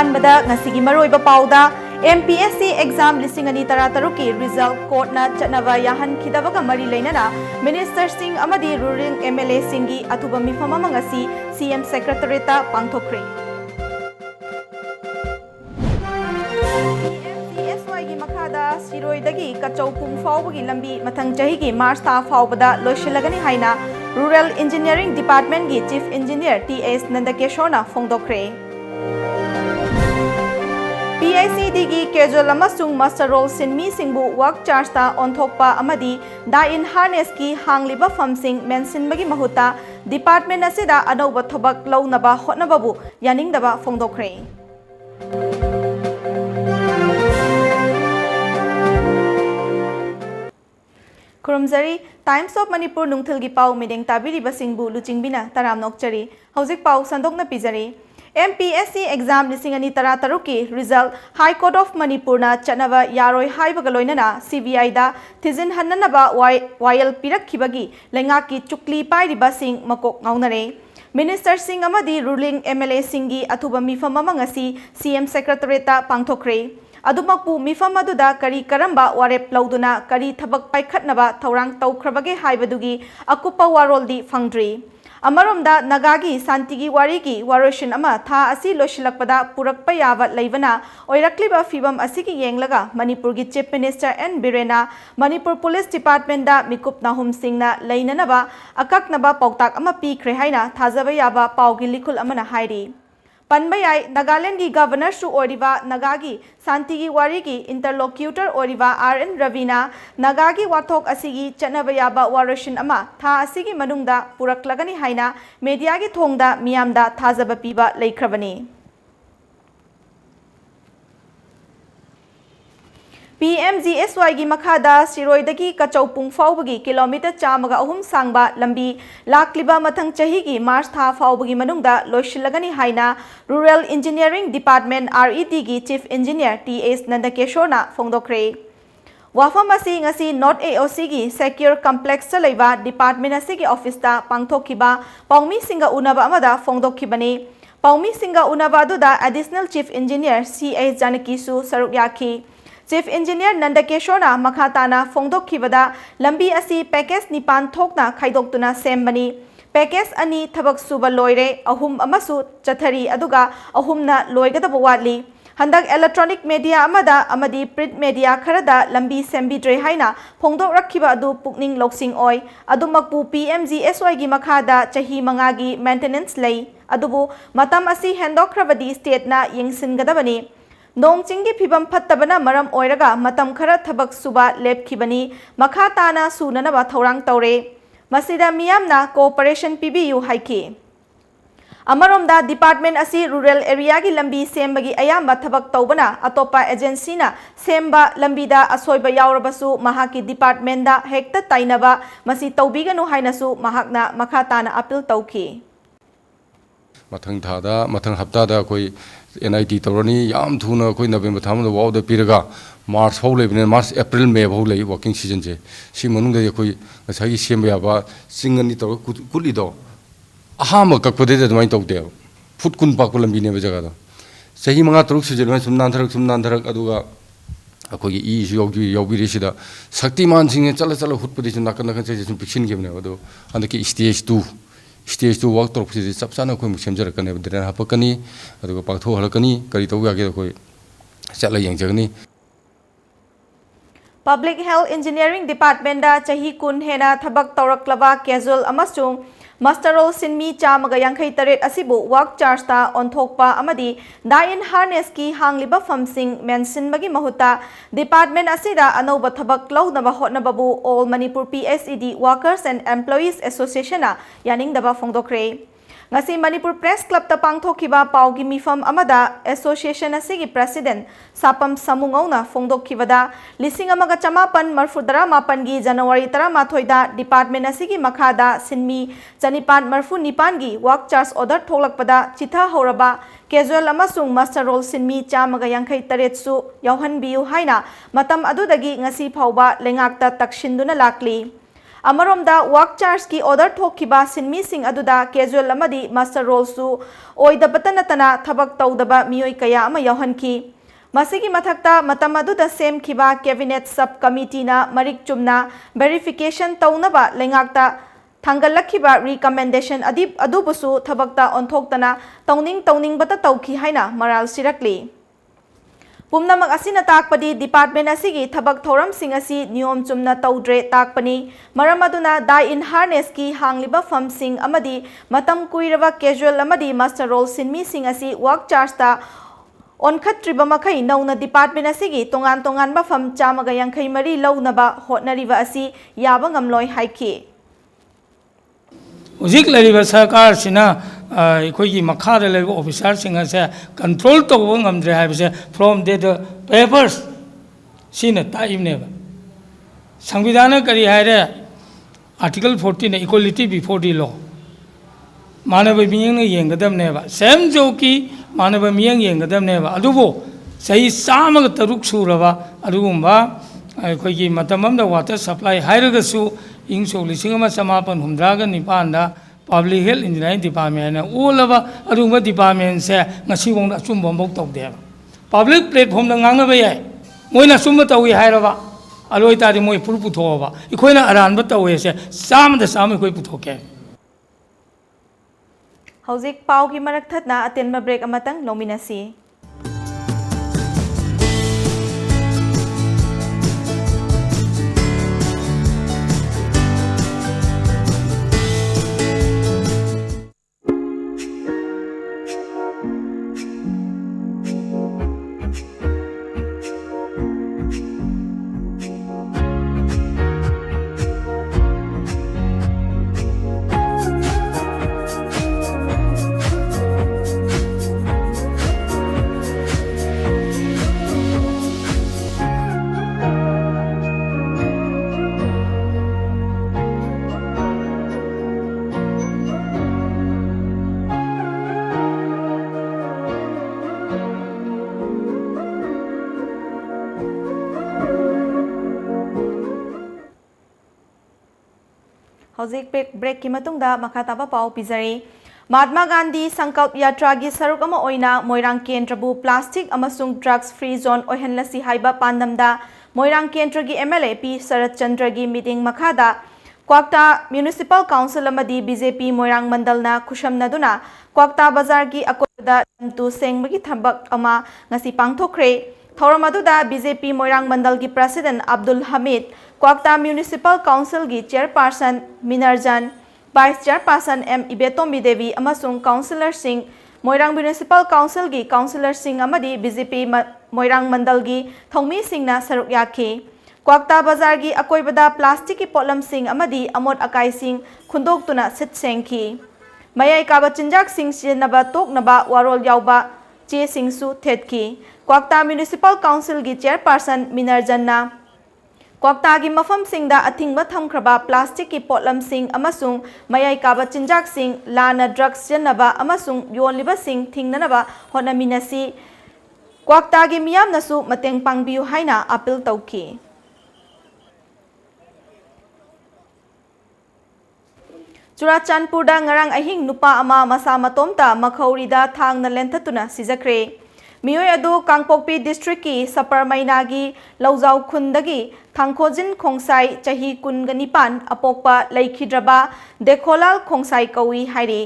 अहानबदा ngasigi maroiba pauda MPSC exam lising ani tara ki result court na chatnaba yahan khidabaga mari leinana minister singh amadi ruling MLA singi atuba mifam ama ngasi CM secretary ta pangthokre PMCSY gi makhada siroi dagi kachau pung fawbagi lambi mathang chahi gi March ta fawbada loishilagani haina Rural Engineering Department gi Chief Engineer TS Nandakeshona fongdokre PICD gi casual amasung master role sinmi singbu work charge ta onthokpa amadi da in harness ki hangliba famsing mention bagi mahuta department asida anoba thobak launaba hotnababu yaningdaba fongdokre Kurumzari Times of Manipur nungthil gi pau mideng tabiri basingbu luchingbina taram nokchari hauzik pau sandokna pizari MPSC exam lisingani ki result High Court of Manipur na chanava yaroi haibaga loinana CBI da thizin hannanaba YL pirak khibagi lenga ki chukli pai riba sing makok ngaunare Minister Singh amadi ruling MLA singi athuba mifam ama ngasi CM secretary ta pangthokre Adumakpu mifam aduda kari karamba warep lauduna kari thabak paikhatnaba thaurang taukrabage haibadugi akupa waroldi fangdri Amaromda nagagi santigi warigi waroshin ama tha asi loshilakpada purakpa yawa leibana oirakliba fibam asigi yenglaga Manipur gi Chief Minister N Birena Manipur Police Department da mikup nahum singh na leinanaba akaknaba pautak ama pikre haina thajaba yaba paugi likul amana hairi Panbayai Nagaland gi Governor Su Oriva Nagagi Santigi Warigi Interlocutor Oriva RN Ravina Nagagi Wathok Asigi Chanabayaba Warashin Ama Tha Asigi Manungda Puraklagani Haina Media gi Thongda Miyamda Thazaba Piba Laikravani PMGSY gi makhada siroidagi kachaupung fawbagi kilometer chamaga ahum sangba lambi lakliba mathang chahi gi March tha fawbagi manungda loishilagani haina Rural Engineering Department RED gi Chief Engineer TS Nandakeshona fongdokre Wafam asi ngasi North AOC gi Secure Complex cha leiba department asi gi office ta pangthokhiba paumi singa unaba amada fongdokhibani paumi singa unaba duda additional chief engineer CS Janaki su saruk yakhi Chief Engineer Nandakeshona Makhatana Fongdokhibada Lambi asi package nipan thokna khaidoktuna sembani package ani thabak suba loire ahum amasu chathari aduga ahumna loigadaba watli handak electronic media amada amadi print media kharada lambi sembidre haina phongdok rakhiba adu pukning loksing oi adumakpu PMGSY gi makhada chahi mangagi maintenance lei adubu matam asi handokhrabadi state na yengsingadabani Nong chingi phibam phattabana maram oiraga matam khara thabak suba lepkhibani makha tana sunanaba thaurang tawre masida miyamna cooperation PBU haiki Amaromda department asi rural area gi lambi sembagi ayamba thabak tawbana atopa agency na semba lambi da asoiba yaurabasu mahaki department da hekta tainaba masi tawbiganu hainasu mahakna makha tana appeal tawki Mathang thada mathang hapta da koi NIT tawrani yam thuna koi November thamda wow da piraga March ho lebne March April May ho lei working season je si manung da koi ngasai semba ya ba singani taw kuli do ahama kakpade da mai taw de phut kun pa ko lambi ne ba jaga da sahi manga truk season ma sumnan dharak aduga akoi gi is yogi ri sida shaktiman sing chala hutpudi sun nakan se sun pichin gemne ado andaki stage 2 work torp si sapsana koi musemjar kane dren hapakani aduga paktho halakani kari taw ya ge koi chala yengjagni Public Health Engineering Department da chahi kun hena thabak tawraklaba casual amasung Master Role Sinmi Chamaga Yankai Taret Asibu work charge ta onthokpa amadi dain harness ki hangliba famsing mention bagi mahuta department asida anoba thabak launaba hotnababu All Manipur PSED Workers and Employees Association na yaningdaba fongdokre ngasi Manipur Press Club ta pangthokhiba paugi mifam amada association asigi president Sapam Samungona fongdokhibada lising amaga chamapan marfudara mapan gi January 13 da department asigi makhada sinmi chanipan marfu nipan gi work charge order tholakpada chitha horaba casual amasung master role sinmi chamaga yankai taret su yauhan biu haina matam adudagi ngasi phauba lengakta takshinduna lakli अमरोमदा work charge की order थोखिबा सिन्मी सिंह अदुदा casual अमदी master roll सु ओइदबत नतना थबक तौदबा मियोय कया अमा यौहनखी मसिगी मथक्ता मतम अदुदा सेमखिबा cabinet sub कमिटीना Marik Chumna verification तौनबा लेंगाक्ता थांगलखिबा recommendation अदुबुसु थबक्ता ओंथोक्तना तौनिंग बता तौखी हाइना मराल सिरकली पुमनमक असिना ताकपदी डिपार्टमेंट असिगी थबक थौरम सिंह असि नियम चुमना तौद्रे ताकपनी मरम अदुना डाई इन हार्नेस की हांगलिबा फम सिंह अमदी मतम कुइरबा कैजुअल अमदी मास्टर रोल सिन्मी सिंह असि वर्क चार्जता ओनखत्रिबा मखै नौना डिपार्टमेंट असिगी तोंगान तोंगान फम चामगा यांखै मरी लौनबा होटनरिबा असि याबा ngamloi हाइखी उजिक लरिबा सरकार सिना अखोगी मखाद लेब ऑफिसर सिंह से कंट्रोल तौब ngamdre हाइबसे फ्रॉम द पेपर्स सिना ताइबने संविधान करी हाइरे आर्टिकल 14 ने इक्वालिटी बिफोर द लॉ मानव मियंग येंगदमने सेम जो की मानव मियंग येंगदमने अदुबो सही सामग तरुक सुरबा अदुगुंबा अखोगी मतमम द वाटर सप्लाई हाइरगसु इंसो लिसिंगमा समापन हुमद्रागा निपानदा पब्लिक हेल्थ इंजीनियरिंग डिपार्टमेंट ओलबा अदुगुंबा डिपार्टमेंट से ngasiwong अचुंबो मौक तौदे public platform ngangnaba yai moina sumba tawi hairaba aloi tari moi pur puthoba ikoina aranba tawi se samda sam ikoi puthoke हौजिक पाव की मरक थतना अतेनबा ब्रेक अमतंग लोमिनसी हौजिक ब्रेक की मतुंगदा मखाताबा पाव पिजरी महात्मा गांधी संकल्प यात्रा की सरुक अमा ओइना मोइरांग केंद्रबु प्लास्टिक अमसुंग ड्रग्स फ्री जोन ओहनलसी हाइबा पांदमदा मोइरांग केंद्र की एमएलए पी शरद चंद्र की मीटिंग मखादा क्वाक्ता म्युनिसिपल काउंसिल अमदी बीजेपी मोइरांग मंडलना खुशमनदुना क्वाक्ता बाजार की अकोदा तु सेंगबगी थबक अमा ngasi पांगथोखरे थौरम अदुदा बीजेपी मोइरांग मंडल की president Abdul Hamid Kwakta municipal council की chairperson Minarjan vice chairperson M Ibetombi Devi अमसुंग काउंसिलर सिंह मोइरांग म्युनिसिपल काउंसिल की काउंसिलर सिंह अमदी बीजेपी मोइरांग मंडल की थौमी सिंहना सरुक याखी क्वाक्ता बाजार की अकोइबदा प्लास्टिक की पोलम सिंह अमदी अमोट अकाई सिंह खुंदोक्तुना सिट सेंखी मयाई काबा चिंजाक सिंह सिनबा तोकनबा वारोल यावबा चे सिंहसु थेटकी क्वाक्ता म्युनिसिपल काउंसिल की चेयरपर्सन मिनरजन्ना क्वाक्ता की मफम सिंहदा अथिंगबा थमख्रबा प्लास्टिक की पोलम सिंह अमसुंग मयाई काबा चिंजाक सिंह लाना ड्रग्स जनबा अमसुंग योनलिबा सिंह थिंगनबा होनमिनसी क्वाक्ता की मियामनसु मतेंग पांगबियु हाइना appeal तौखी चुराचानपुरदा ngarang ahing nupa ama masa matomta makhorida thangna lenthatuna sijakre मियोय अदु कांगपोकपी डिस्ट्रिक्ट की सपर मैनागी लौजाउ खुंदगी थांखोजिन खोंसाई चही कुनगनिपान अपोकपा लैखिद्रबा देखोलाल खोंसाई कौई हाइरी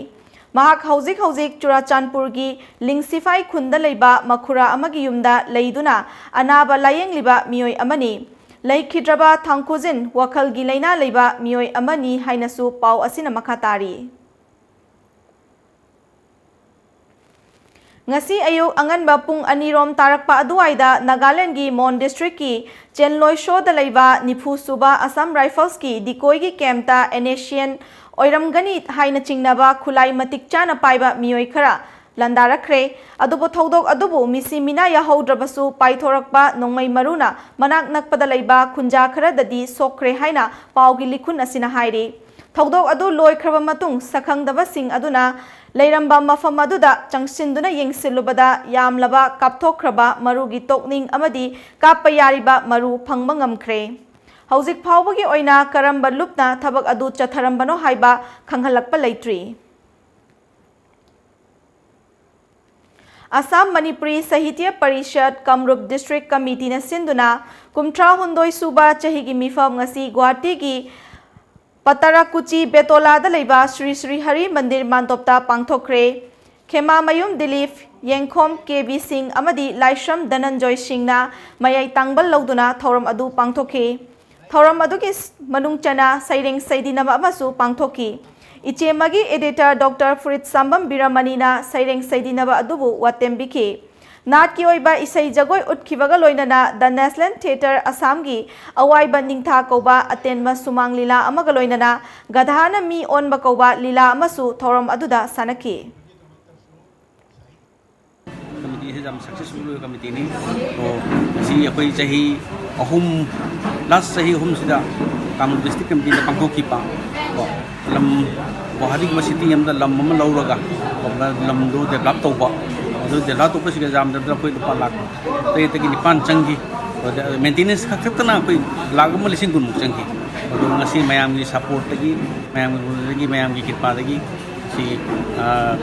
महाक हौजिक हौजिक चुराचानपुर की लिंगसिफाई खुंद लैबा मखुरा अमगी युमदा लैदुना अनाबा लायेंगलिबा मियोय अमनी लैखिद्रबा थांखोजिन वखलगी लैना लैबा मियोय अमनी हाइनसु पाव असिना मखातारी ngasi ayu anganba pung anirom tarakpa aduaida Nagaland gi Mon district ki Chenloi show da leiba nifu suba Assam Rifles ki dikoi gi camta Enesian oiramgani haina chingnaba khulai matik chana paiba mioi khara landarakre adubo thodok adubu misi mina ya haudrabasu paithorakpa nongmai maruna manak nakpada leiba khunja khara dadi sokre haina paugi likhun asina hairi thodok adu loi khraba matung sakhangdaba sing aduna leiramба mafam aduda changsinduna yengsilubada yamlaba kapthokraba marugi tokning amadi kappa yariba maru phangba ngamkhre Hauzik Phawbagi oina karamba lupna thabak adu chatharambano haiba khanghalakpa leitri. Assam Manipuri Sahitya Parishad Kamrup District Committee na sinduna kumtra hundoi suba chahigi mifam ngasi Guwahati gi Patarakuchi Betola da leiba Sri Sri Hari Mandir Mantopta pangthokre. Khema Mayum Dilip Yengkhom KB Singh amadi Laishram Dananjoy Singh na mayai tangbal lauduna thoram adu pangthokhi. Thoram adu ki manungchana saireng saidinama amasu pangthokhi. Ichemagi editor Dr. Furit Sambam Biramani na saireng saidinaba adubu watembiki. Nat ki oiba isai jagoi utkibaga loinana The National Theatre Assam gi awaiba ningtha koba atenma sumang lila amaga loinana gadhana mi onba koba lila amasu thoram aduda sanaki. Committee is successful committee ni to si akoi chahi ahum last chahi ahum sida Kamrup district committee na pangthokhi pa ko lam Guwahati city amda lam ama lauraga lam do develop tawba adu develop tawba siga jam da koi lupa lak te te gi nipan changi maintenance khakhtana koi lagam lising gun changi adu ngasi mayam gi support tagi mayam gi kirpa tagi si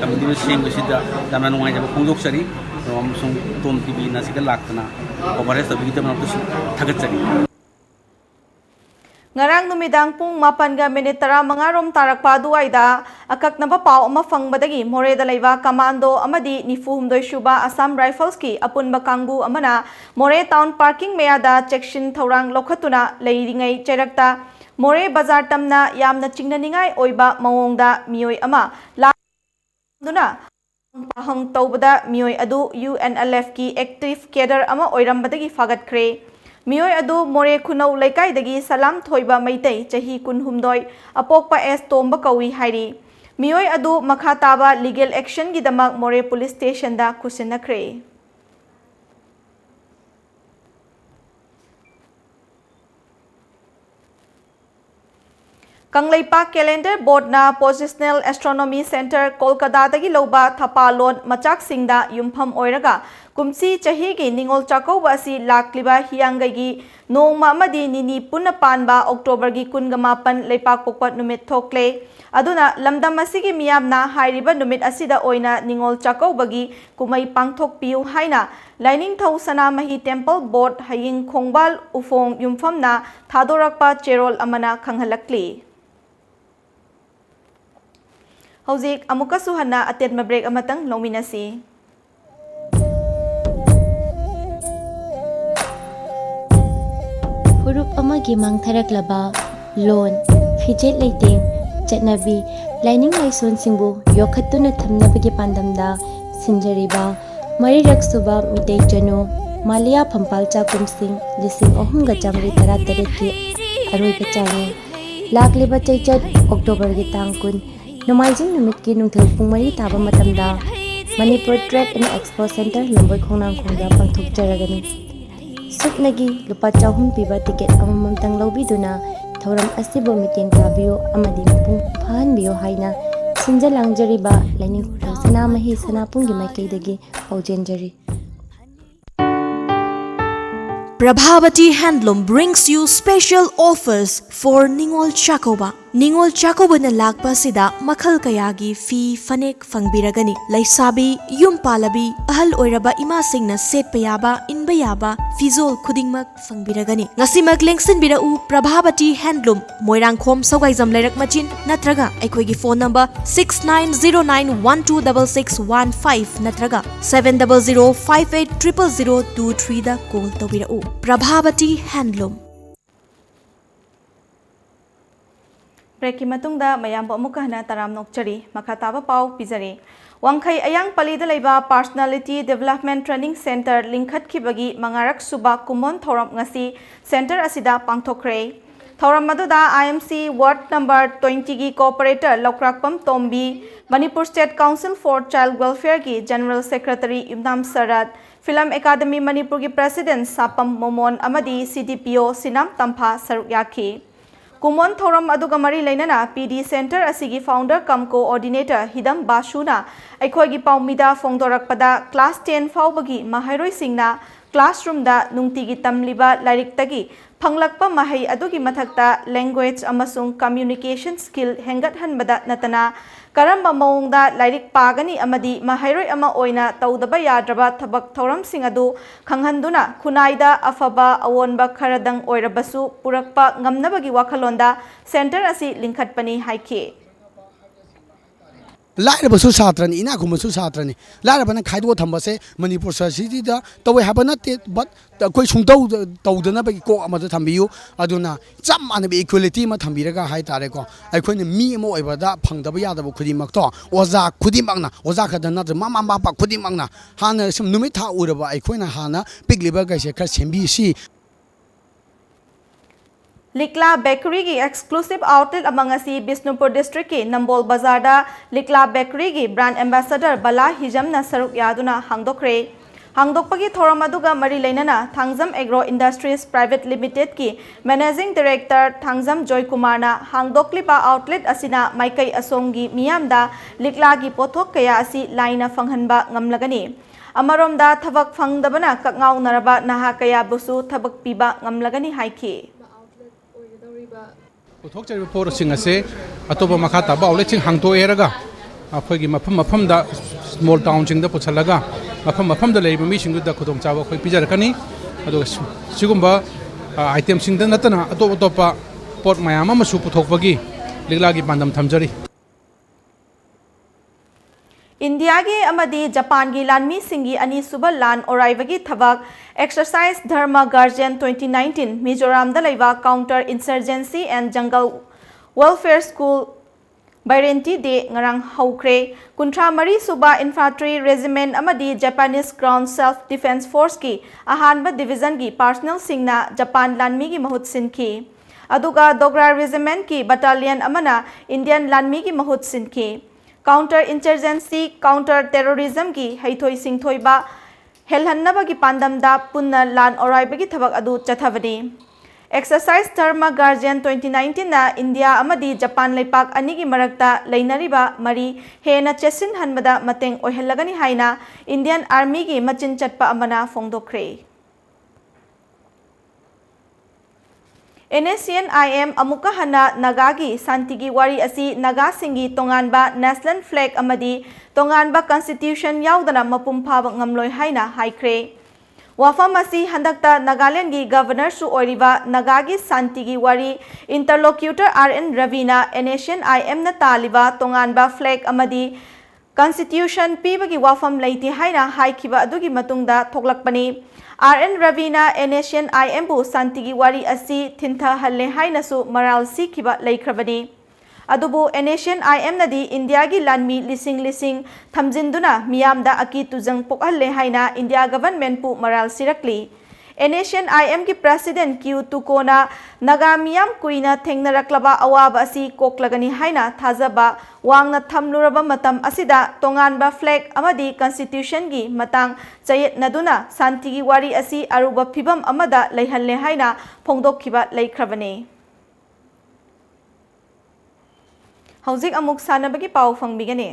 committee sem sida damna nungai jaba khongdok sari amsung TOMTV na siga laktana coverage tabi kita manapus thagat sari. Ngarang numidang pung 8:30 mangarom tarakpa duwaida akak na papaw mafangbadagi moreda laiba commando amadi nifuhumdoi shuba Assam Rifles ki apunba kangbu amana More Town Parking Mayada Section Thorang lokhatuna leiringai cherakta More Bazar tamna yamna chingnaningai oiba mawongda mioi ama laduna pahang tawbada mioi adu UNLF ki active cadre ama oirambadagi fagatkre. Mioi adu More Khunau Laikai dagi Salam Thoiba Maitai Chahi Kunhumdoi Apokpa S Tomba Kawi Hairi. Mioi adu Makhataba legal action gi damak More Police Station da kusinakre. Kanglaipak Calendar Board na Positional Astronomy Center Kolkata dagi loba thapalon machak singda yumpham oiraga kumsi chahi gi ningol chakauba si lakliba hiyangai gi nongma amadi nini punna panba October gi 28 leipak pokpat numit thokle aduna lamdam asigi miyamna hairiba numit asida oina ningol chakauba gi kumai pangthok piu haina Lining Thau Sanamahi Temple Board haying khongbal ufong yumphamna thadorakpa cherol amana khanghalakli. Hauzik amuka suhana atenma break amatang nominasi. Furup amagi mangtharaklaba loan fijet leiting chatnabi lining laison singbu yokhatuna thamnabagi pandamda sinjariba marirak suba mitei janu malia phampal chakum sing lising ohumga chamri tara taret ki aroi pachani lakliba chaichat October gi tangkun Nomaijing numit ki nungthil pung mari taba matamda Manipur Trade and Expo Center Lamboi Khongnang khongda pangthok jaragani suknagi lupa chahum piba ticket amamam tang lobiduna thoram asibo meeting tabiyo amadi pung phanbiyo haina sinjalang jariba lining sanamahi sanapunggi maikaidagi paujenjari. Prabhavati Handloom brings you special offers for Ningol Chakoba. Ningol Chakoba na lagpa sida makhal kayagi fi fanek fangbiragani. Laisabi, yumpalabi, ahal oiraba imasing na setpayaba, inbayaba, fizol kudingmak fangbiragani. Ngasi maglengsin birau Prabhavati Handloom, Moirangkhom Sawgaizam Lairak Machin, natraga aikoigi phone number 6909126615 natraga 700580023 da call tawirau. Prabhavati Handloom. Break matungda mayam bo amuka hana taram nokchari makhataba pau pizari. Wangkhai ayang palida laiba Personality Development Training Center lingkhat khibagi mangarak suba kumon thoram ngasi center asida pangthokre. Thoram maduda IMC Ward number 20 gi cooperator Lokrakpam Tombi, Manipur State Council for Child Welfare gi General Secretary Imnam Sarat, Film Academy Manipur gi President Sapam Momon amadi CDPO Sinam Tampha Saruk Yaki. Kumon Thoram aduga mari lainana PD Center asigi founder cum coordinator Hidam Bashuna aikhoigi paumida fongdorakpada class 10 faubagi mahairoi singna classroom da nungtigi tamliba lairik tagi Panglakpa mahai adugi mathakta language amasung communication skill hengat hanbada natana karamba maungda lairik pagani amadi mahairoi ama oina tawdaba yadraba thabak thoram sing adu khanghanduna khunaida afaba awonba kharadang oirabasu purakpa ngamnabagi wakhalonda center asi linkhatpani haike लाइरबसु छात्रनि इना खुमसु छात्रनि लाइरबना खाइदो थंबसे मणिपुर सरसिटीदा तवे हाबा नते but कोइ सुंतौ तौदना बगी को अमद थंबियु अदुना चम मानबे equality मा थंबिरगा हाय तारे को अखोइन मी मो ओइबदा फंगदब यादब खुदिमक तो ओजा खुदिमकना ओजा खदना मामा मापा खुदिमकना हाना सम नुमित था उरबा अखोइन हाना पिगलिबा गैसे खर सेंबीसी Likla Bakery ki exclusive outlet among asi Bisnupur district ki Nambol Bazar da Likla Bakery ki brand ambassador Bala Hijam na saruk yaduna hangdokre. Hangdokpagi thoramaduga mari lainana Thangzam Agro Industries Private Limited ki Managing Director Thangzam Joy Kumar na hangdoklipa outlet asina maikai asongi miyamda Likla ki pothok kaya asi laina fanghanba ngamlagani. Amaromda thabak fangdabana kakngau naraba naha kaya busu thabak piba ngamlagani haiki. पुथोक्चरिबा पोरसिंग असे अतोबा मखा ताबा outlet हांगतो एरगा अखोगी मफम मफम दा small town सिंग दा पुछलगा मफम मफम दा लेबा missing दा खुदोंग चाबा खोइ पिजरकनी अदो सिगुंबा item सिंग दा नतना अतोप अतोपा pot मयाम अमसु पुथोकबगी लिगलागी पांदम थमजरी India ki amadi Japan ki lanmi singi ani suba lan oraibagi thabak exercise dharma guardian 2019 Mizoram da laiba counter insurgency and jungle welfare school Bairenti de ngarang haukre kuntra mari suba infantry regiment amadi Japanese ground self defense force ki ahanba division ki personnel singna Japan lanmi ki mahut sinki aduga dogra regiment ki battalion amana Indian lanmi ki mahut sinki counter insurgency counter terrorism ki haithoi singthoi ba helhannaba ki pandam da punna lan oraiba ki thabak adu chathavani exercise dharma guardian 2019 na India amadi Japan leipak ani ki marakta leinariba mari hena chesin hanbada mateng oihellagani haina Indian army ki machin chatpa amana fongdokre NACN-IM amuka hana Nagagi Santigi wari asi Naga singi tonganba national flag amadi tonganba constitution yaudana mapum phaba ngamloi haina haikre wafam asi handakta Nagaland gi governor su oiriba Nagagi Santigi wari interlocutor RN Ravina NACN-IM na taliba tonganba flag amadi constitution pibagi wafam leiti haina haikiba adugi matungda thoklakpani RN Ravina NACN-IM bu Santigi wari asi thintha halle hainasu maral sikhiba leikrabani adubu NACN-IM nadi India gi lanmi lising thamjinduna miyamda aki tujang pokalle haina India government pu maral sirakli NACN-IM ki president Q Tukona Naga miyam kuina thengnaraklaba awaba asi koklagani haina thajaba wangna thamluraba matam asida tonganba flag amadi constitution gi matang chayet naduna Santigi wari asi aruba phibam amada leihalle haina phongdokhiba leikrabani Hauzik amuk sanabagi pau fangbigani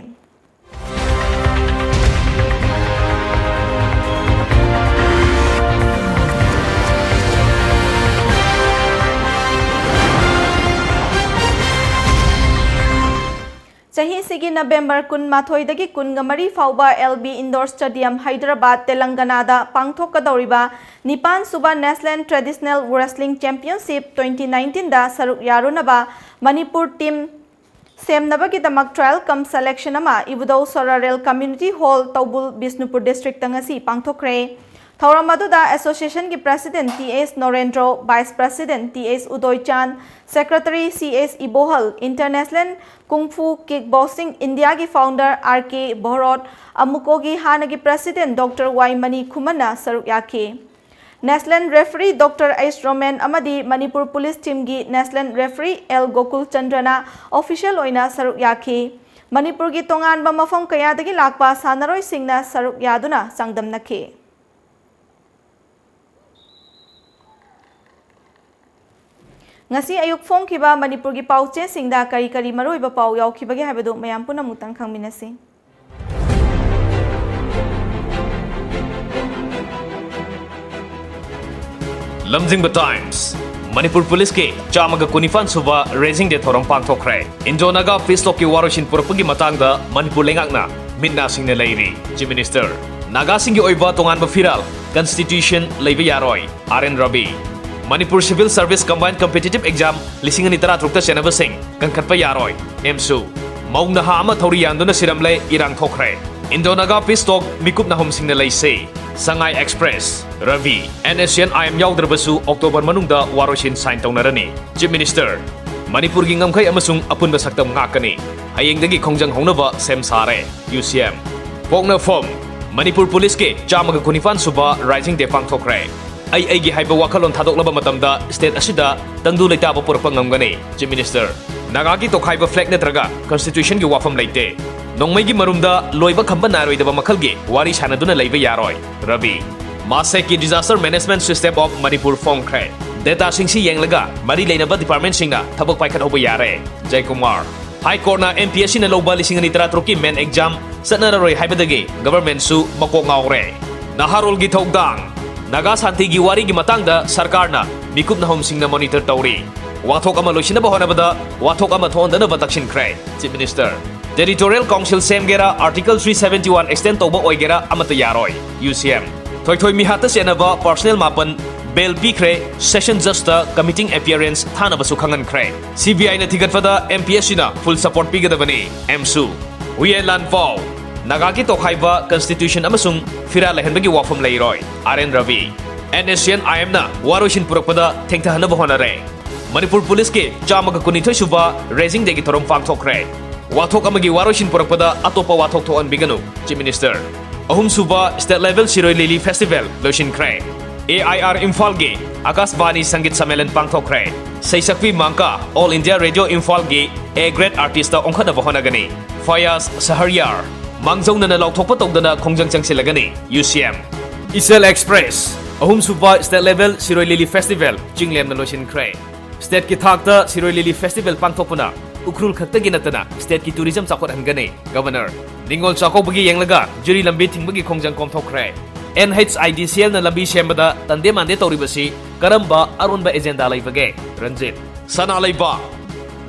Chahi sigi November kun mathoi dagi kun gamari fauba LB Indoor Stadium Hyderabad Telangana da pangthokadoriba Nipan Suba National Traditional Wrestling Championship 2019 da saruk yarunaba Manipur team semnabagi damak trial kam selection ama Ibudau Sorarel Community Hall Taubul Bisnupur District tangasi pangthokre Thauramadu da Association ki President T.S. Norendro, Vice President T.S. Udoy Chan, Secretary C.S. Ibohal, International Kung Fu Kickboxing India ki founder R.K. Bohrot, Amukogi Hana ki President Dr. Y. Mani Khumana saruk yake. National Referee Dr. S. Roman Amadi Manipur Police Team ki National Referee L. Gokul Chandrana official oina saruk yake. Manipur ki tongan ba mafam kaya dagi lakpa sanaroy singna saruk yaduna sangdam nake. Ngasi ayuk phong kiba Manipur gi pauche singda kari maroi ba pau yaw kibagi habadu mayam puna mutang khangminasi Lamjingba Times Manipur Police ke chamaga kunifan suba raising de thorong pangthokre. Indonaga Peacetalk ki waroshin purapagi matangda Manipur lengakna minna singna leiri. Chief Minister Naga singi oiba tongan firal Constitution leiba yaroi RN Ravi. Manipur Civil Service Combined Competitive Exam lisingani tara trukta senaba sing kan khatpa yaroi. MSU Maung na ha ama thori yanduna siramle irang thokre. Indonaga Peacetalk mikup na hom singna leise. Sangai Express Ravi NSN IM yaudраbasu October manungda waroshin sign taunarani. Chief Minister Manipur gi ngamkhai amasung apunba saktam ngakani. Hayengdagi khongjang hongnaba sem sare. UCM Pokna form Manipur Police ke chamaga kunifan suba rising de pangthokre. Ai gi haiba wakalon thadoklaba matamda state asida tangdu leitaba purpa ngamgani. Chief Minister Naga gi tokhaiba flag netraga constitution gi wafam leite. Nongmai gi marumda loiba khamba naroi daba makhal gi wari sanaduna leiba yaroi. Ravi Mase ki disaster management system of Manipur phongkre. Data singsi yenglaga mari leinaba department singna thabak paikhat hoba yare. Jai Kumar High Court na MPSC na loba lising ni tratruki men exam satnararoi haibadagi government su makok ngawre. Naharol gi thogdang Naga santi gi wari gi matangda sarkar na mikup na hom singna monitor tawri. Wathok ama loisinaba honabada wathok ama thondana batakshin kre. Chief Minister Territorial Council Semgera Article 371 extend toba oigera amata yaroi. UCM Thoi mihata senaba personal mapan bail pikre session justa committing appearance thana basu khangan kre. CBI na thigatfada MPSC na full support pigadabani. MSU Huye Lanfao Nagaki tokhaiba constitution amasung fira lehenbagi wafam leiroi. RN Ravi NSN IM na waroshin purakpada thengthahanaba honare. Manipur Police ke chamaga kunithoi suba raising degi thorom pangthokre. Wathok amagi waroshin purakpada atopa wathok thoan biganu. Chief Minister Ahum suba state level Siroi Lily Festival loshin kre. AIR Imphal ge Akashbani Sangit Sammelan pangthokre. Seisakwi Mangka All India Radio Imphal ge A Great Artist ongkhana bahonagani. Fayaz Saharyar Mangzongna na lauthokpa tawdana khongjang changsilagani. UCM Isel Express Ahum suba state level Siroi Lily Festival jinglem na loshin kre. State ki thakta Siroi Lily Festival pangthokpuna ukrul khaktagi natana state ki tourism chakot hangane. Governor Ningol Chakobagi yenglaga juri lambi thingbagi khongjang komthokre. NHIDCL na lambi sembada tande mande tawribasi karamba aronba agenda laibage. Ranjit Sana laiba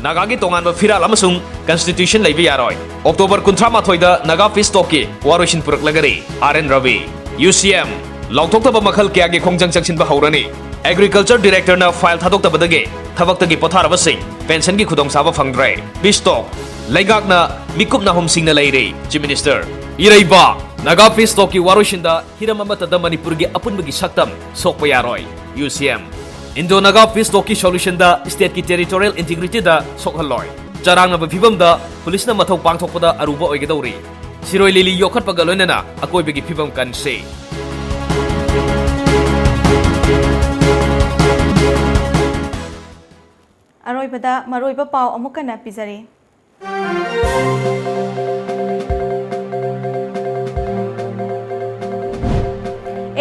Nagagi tonganba firal amasung constitution laiba yaroi. October 13 da Naga Peacetalk ki waroshin puraklagari. RN Ravi UCM Lautoktaba makhal kya gi khongjang changsinba haurani. Agriculture Director na file thadoktabadagi thabaktagi potharabasing pension gi khudong saba phangdre. Peacetalk Laigakna mikup na hom singna leiri. Chief Minister Iraiba Naga Peacetalk ki waroshinda hiram amata da Manipur gi apunbagi saktam sokpa yaroi. UCM Indo Naga Peacetalk ki solution da state ki territorial integrity da sokhaloi. Charang na bhibam da police na mathau pangthokpada aruba oigedauri. Siroi Lili yokhat pagaloinana akoibagi phibam kanse. Aroibada maroiba pau amukana pizari.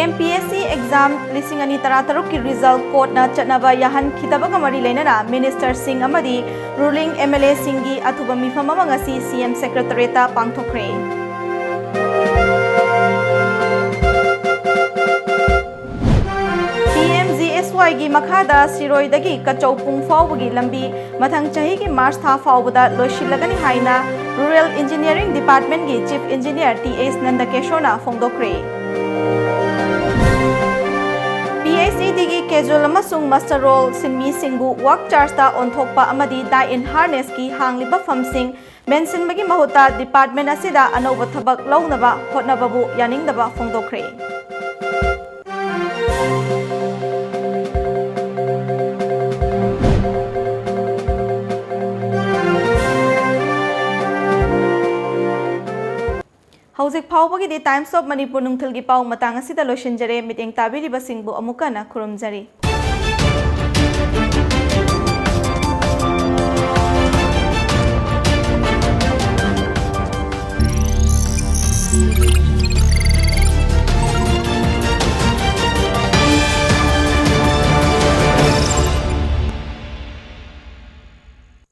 MPSC exam lising ani tarataruk ki result court na chatnaba yahan khitabaga mari leinana Minister Singh amadi ruling MLA Singhi athuba mifam amangasi CM Secretariat pangthokre. Gi makhada Siroi dagi kachau pung faubagi lambi mathang chahi gi March tha faubada loishilagani haina Rural Engineering Department gi Chief Engineer TS Nandakeshona phongdokre. PhD gi casual amasung master role sinmi singbu work charge ta onthokpa amadi die in harness ki hangliba famsing mention bagi mahuta department asida anoba thabak launaba hotnababu yaningdaba phongdokre. Hauzik Paubagi the Times of Manipur Nungthilgi Pau Matang asida loishinjare miteng tabiriba singbu amukana khurumjari.